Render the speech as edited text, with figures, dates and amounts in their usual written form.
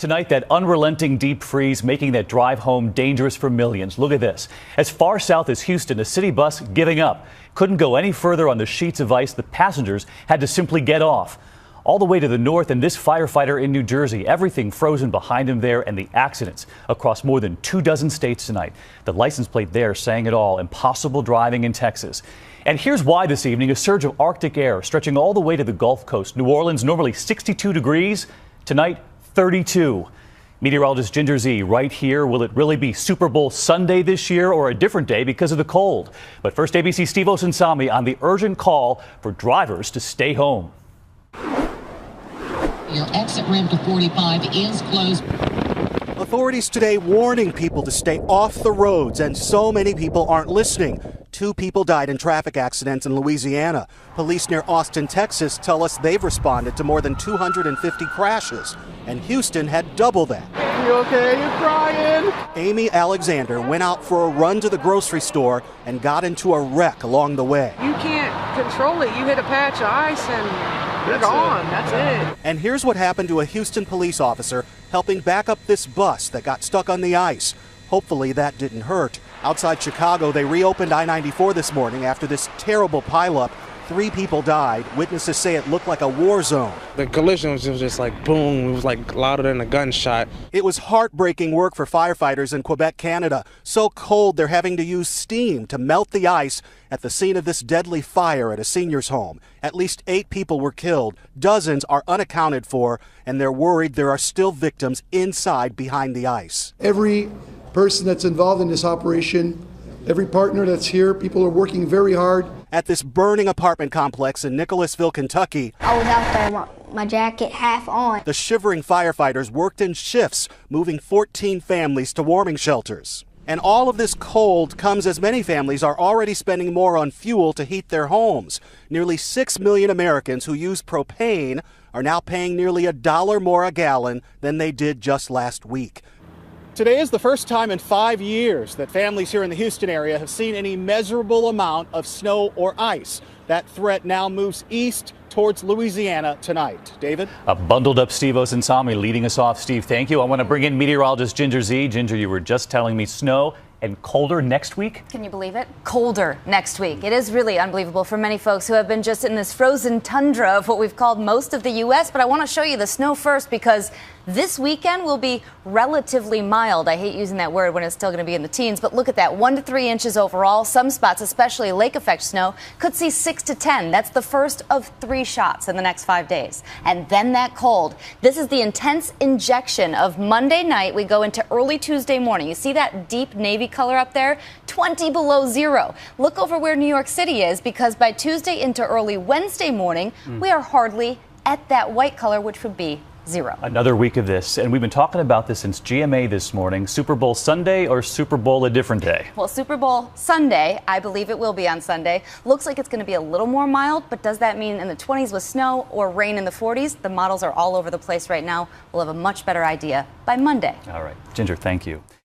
Tonight, that unrelenting deep freeze making that drive home dangerous for millions. Look at this. As far south as Houston, a city bus giving up. Couldn't go any further on the sheets of ice. The passengers had to simply get off. All the way to the north, and this firefighter in New Jersey, everything frozen behind him there, and the accidents across more than 24 states tonight. The license plate there saying it all. Impossible driving in Texas. And here's why this evening. A surge of Arctic air stretching all the way to the Gulf Coast. New Orleans, normally 62 degrees. Tonight, 32. Meteorologist Ginger Z right here. Will it really be Super Bowl Sunday this year or a different day because of the cold? But first, ABC Steve Osensami on the urgent call for drivers to stay home. Your exit ramp to 45 is closed. Authorities today warning people to stay off the roads, and so many people aren't listening. 2 people died in traffic accidents in Louisiana. Police near Austin, Texas tell us they've responded to more than 250 crashes, and Houston had double that. You okay? You're crying. Amy Alexander went out for a run to the grocery store and got into a wreck along the way. You can't control it. You hit a patch of ice and you're gone. That's it. And here's what happened to a Houston police officer helping back up this bus that got stuck on the ice. Hopefully that didn't hurt. Outside Chicago, they reopened I-94 this morning after this terrible pileup. 3 people died. Witnesses say it looked like a war zone. The collision was just like boom. It was like louder than a gunshot. It was heartbreaking work for firefighters in Quebec, Canada. So cold they're having to use steam to melt the ice at the scene of this deadly fire at a senior's home. At least 8 people were killed. Dozens are unaccounted for, and they're worried there are still victims inside behind the ice. Every person that's involved in this operation, every partner that's here, people are working very hard. At this burning apartment complex in Nicholasville, Kentucky, I was out there, my jacket half on. the shivering firefighters worked in shifts, moving 14 families to warming shelters. And all of this cold comes as many families are already spending more on fuel to heat their homes. Nearly 6 million Americans who use propane are now paying nearly $1 more a gallon than they did just last week. Today is the first time in 5 years that families here in the Houston area have seen any measurable amount of snow or ice. That threat now moves east towards Louisiana tonight. David? A bundled up Steve Osensami leading us off. Steve, thank you. I want to bring in meteorologist Ginger Z. Ginger, you were just telling me snow and colder next week? Can you believe it? Colder next week. It is really unbelievable for many folks who have been just in this frozen tundra of what we've called most of the U.S. But I want to show you the snow first because this weekend will be relatively mild. I hate using that word when it's still going to be in the teens, but look at that. 1 to 3 inches overall. Some spots, especially lake effect snow, could see 6 to 10. That's the first of 3 shots in the next 5 days. And then that cold. This is the intense injection of Monday night. We go into early Tuesday morning. You see that deep navy color up there? 20 below zero. Look over where New York City is because by Tuesday into early Wednesday morning, we are hardly at that white color, which would be 0. Another week of this, and we've been talking about this since GMA this morning. Super Bowl Sunday or Super Bowl a different day? Well, Super Bowl Sunday, I believe it will be on Sunday. Looks like it's going to be a little more mild, but does that mean in the 20s with snow or rain in the 40s? The models are all over the place right now. We'll have a much better idea by Monday. All right. Ginger, thank you.